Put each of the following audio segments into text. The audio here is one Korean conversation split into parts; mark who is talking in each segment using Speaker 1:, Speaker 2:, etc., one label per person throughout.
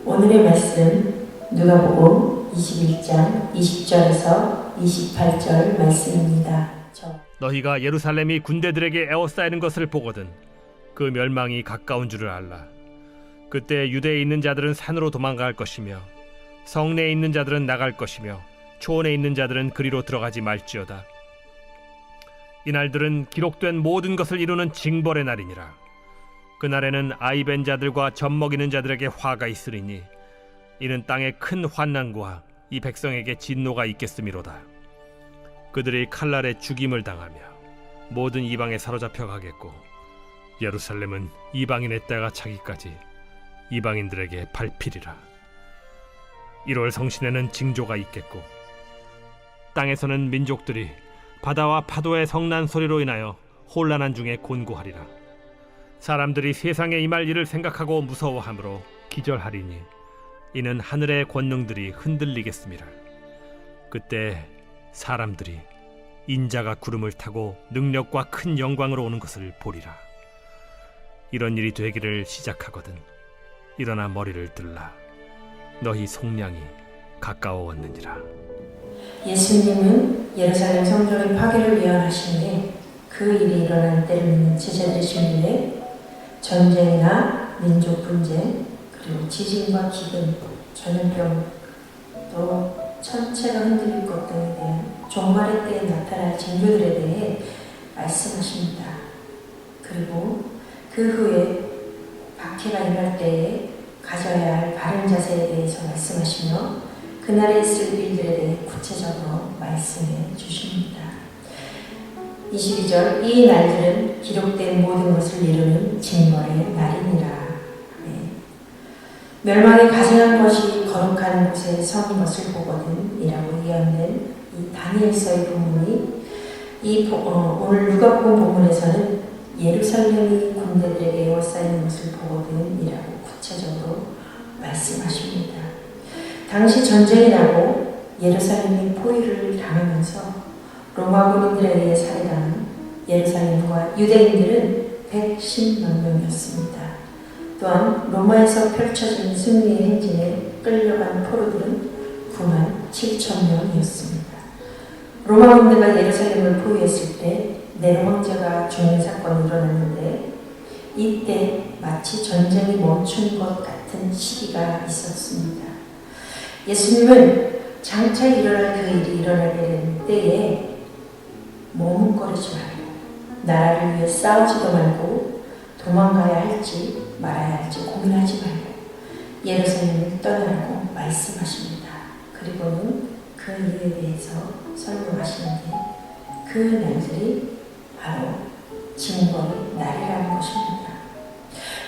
Speaker 1: 오늘의 말씀 누가복음 21장 20절에서 28절 말씀입니다.
Speaker 2: 너희가 예루살렘이 군대들에게 에워싸이는 것을 보거든 그 멸망이 가까운 줄을 알라. 그때 유대에 있는 자들은 산으로 도망갈 것이며 성내에 있는 자들은 나갈 것이며 초원에 있는 자들은 그리로 들어가지 말지어다. 이날들은 기록된 모든 것을 이루는 징벌의 날이니라. 그날에는 아이벤 자들과 젖먹이는 자들에게 화가 있으리니 이는 땅에 큰 환난과 이 백성에게 진노가 있겠음이로다. 그들이 칼날에 죽임을 당하며 모든 이방에 사로잡혀 가겠고 예루살렘은 이방인의 때가 차기까지 이방인들에게 밟히리라. 1월 성신에는 징조가 있겠고 땅에서는 민족들이 바다와 파도의 성난 소리로 인하여 혼란한 중에 곤고하리라. 사람들이 세상에 임할 일을 생각하고 무서워하므로 기절하리니 이는 하늘의 권능들이 흔들리겠음이라. 그때 사람들이 인자가 구름을 타고 능력과 큰 영광으로 오는 것을 보리라. 이런 일이 되기를 시작하거든 일어나 머리를 들라. 너희 속량이 가까워왔느니라.
Speaker 1: 예수님은 예루살렘 성전의 파괴를 예언하시는데 그 일이 일어날 때를 믿는 제자들의 질문에 전쟁이나 민족 분쟁, 그리고 지진과 기근, 전염병, 또 천체가 흔들릴 것 등에 대한 종말의 때에 나타날 징조들에 대해 말씀하십니다. 그리고 그 후에 박해가 일어날 때에 가져야 할 바른 자세에 대해서 말씀하시며 그날에 있을 일들에 대해 구체적으로 말씀해 주십니다. 22절 이 날들은 기록된 모든 것을 이루는 징벌의 날이니라. 멸망이 가증한 것이 거룩한 곳에 선 것을 보거든 이라고 예언된 이 다니엘서의 본문이 오늘 누가복음 본문에서는 예루살렘이 군대들에게 에워싸이는 것을 보거든 이라고 구체적으로 말씀하십니다. 당시 전쟁이 나고 예루살렘이 포위를 당하면서 로마 군인들에 의해 살해당한 예루살렘과 유대인들은 110만 명이었습니다. 또한 로마에서 펼쳐진 승리의 행진에 끌려간 포로들은 9만 7천 명이었습니다. 로마 군대가 예루살렘을 포위했을 때 네로 황제가 죽는 사건이 일어났는데 이때 마치 전쟁이 멈춘 것 같은 시기가 있었습니다. 예수님은 장차 일어날 그 일이 일어나게 된 때에 머뭇거리지 말고 나라를 위해 싸우지도 말고 도망가야 할지 말아야 할지 고민하지 말고 예루살렘을 떠나라고 말씀하십니다. 그리고는 그 일에 대해서 설명하시는데 그 날들이 바로 징벌의 날이라는 것입니다.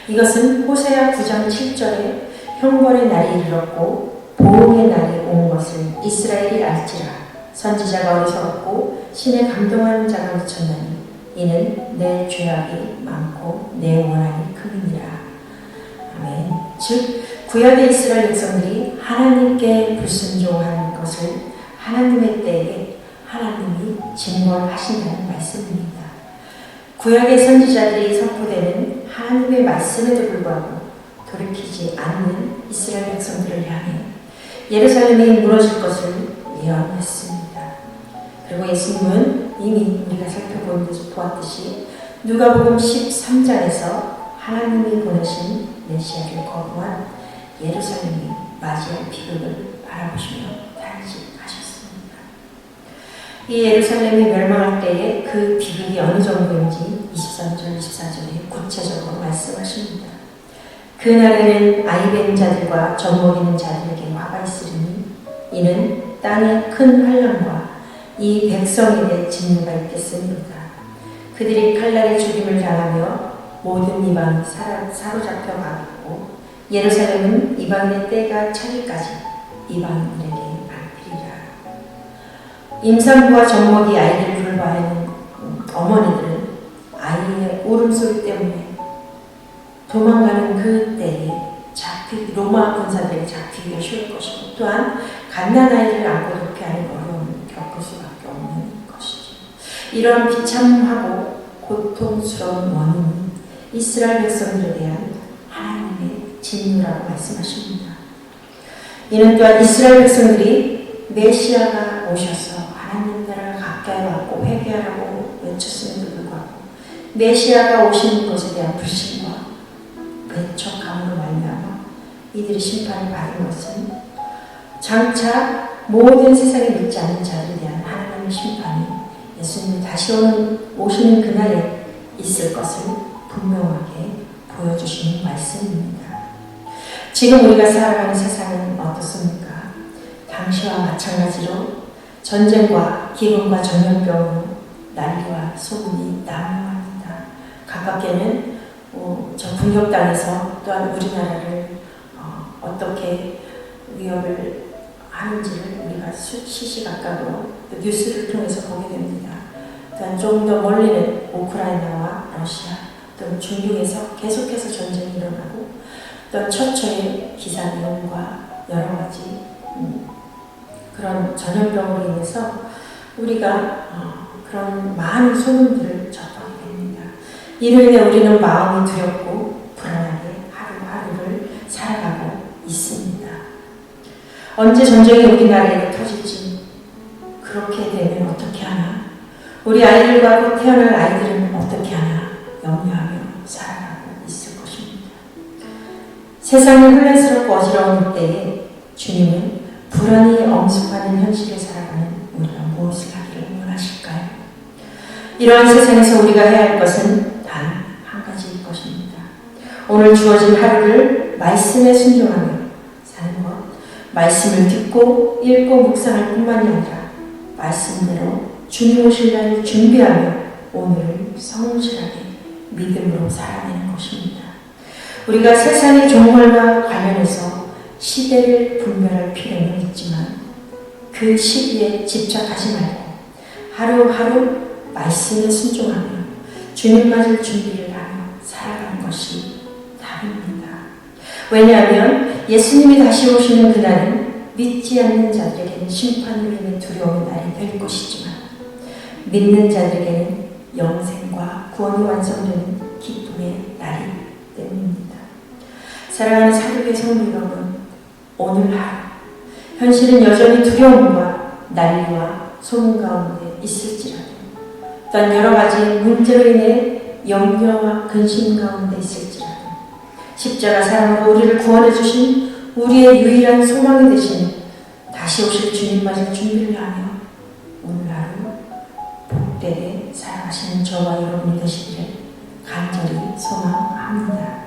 Speaker 1: 이것은 호세아 9장 7절에 형벌의 날이 이르렀고 보응의 날이 온 것을 이스라엘이 알지라. 선지자가 어리석었고 신에 감동하는 자가 미쳤나니 이는 내 죄악이 많고 내 원한이 크니라. 아멘. 즉 구약의 이스라엘 백성들이 하나님께 불순종한 것을 하나님의 때에 하나님이 징벌하신다는 말씀입니다. 구약의 선지자들이 선포되는 하나님의 말씀에도 불구하고 돌이키지 않는 이스라엘 백성들을 향해 예루살렘이 무너질 것을 예언했습니다. 그리고 예수님은 이미 우리가 보았듯이 누가복음 13장에서 하나님이 보내신 메시아를 거부한 예루살렘이 맞이할 비극을 바라보시며 탄식하셨습니다. 이 예루살렘이 멸망할 때에 그 비극이 어느 정도인지 23절, 24절에 구체적으로 말씀하십니다. 그날에는 아이벤 자들과 젖먹이는 자들에게 화가 있으리니 이는 땅에 큰 환난과 이 백성에 대해 진노가 있겠습니다. 그들이 칼날에 죽임을 당하며 모든 이방이 사로잡혀 가겠고 예루살렘은 이방의 때가 차기까지 이방인들에게 밟히리라. 임산부와 젖먹이 아이를 돌봐하는 어머니들은 아이의 울음소리 때문에 도망가는 그 때에 로마 군사들에게 잡히기가 쉬울 것이고 또한 갓난아이를 안고 도피하는 어려움을 겪을 수밖에 없는 것이죠. 이런 비참하고 고통스러운 원인은 이스라엘 백성들에 대한 하나님의 진노라고 말씀하십니다. 이는 또한 이스라엘 백성들이 메시아가 오셔서 하나님 나라를 가까이 왔고 회개하라고 외쳤음에도 불구하고 메시아가 오시는 것에 대한 불신과 배척함으로 말미암아 이들이 심판을 받은 것은 장차 모든 세상에 믿지 않는 자들에 대한 하나님의 심판이 예수님이 다시 오시는 그날에 있을 것을 분명하게 보여주시는 말씀입니다. 지금 우리가 살아가는 세상은 어떻습니까? 당시와 마찬가지로 전쟁과 기근과 전염병으로 난리와 소문이 난무합니다. 가깝게는 저 북녘 땅에서 또한 우리나라를 어떻게 위협을 하는지를 우리가 시시각각으로 뉴스를 통해서 보게 됩니다. 또한 조금 더 멀리는 우크라이나와 러시아 또는 중국에서 계속해서 전쟁이 일어나고 또 처처의 기사 내용과 여러 가지 그런 전염병으로 인해서 우리가 그런 많은 소문들을 접하게 됩니다. 이로 인해 우리는 마음이 두렵고 불안하게 하루하루를 살아가고 있습니다. 언제 전쟁이 우리나라에 터질지 그렇게 되면 어떻게 하나? 우리 아이들과 곧 태어날 아이들은 어떻게 하나? 염려하며 살아가고 있을 것입니다. 세상이 혼란스럽고 어지러운 때에 주님은 불안이 엄습하는 현실을 살아가는 우리가 무엇을 하기를 원하실까요? 이러한 세상에서 우리가 해야 할 것은 단 한 가지일 것입니다. 오늘 주어진 하루를 말씀에 순종하며 사는 것, 말씀을 듣고 읽고 묵상할 뿐만이 아니라 말씀대로 주님 오실 날을 준비하며 오늘을 성실하게 믿음으로 살아내는 것입니다. 우리가 세상의 종말과 관련해서 시대를 분별할 필요는 있지만 그 시기에 집착하지 말고 하루하루 말씀에 순종하며 주님 맞을 준비를 하며 살아가는 것이 답입니다. 왜냐하면 예수님이 다시 오시는 그날은 믿지 않는 자들에게는 심판을 위해 두려운 날이 될 것이지만 믿는 자들에게는 영생과 구원이 완성되는 기쁨의 날이 때문입니다. 사랑하는 사도의 성도 여러분, 오늘 하루 현실은 여전히 두려움과 난리와 소문 가운데 있을지라도 또한 여러 가지 문제로 인해 염려와 근심 가운데 있을지라도 십자가 사랑으로 우리를 구원해 주신 우리의 유일한 소망이 되신 다시 오실 주님 맞을 준비를 하며 오늘 하루 복되게 살아가시는 저와 여러분이 되시기를 간절히 소망합니다.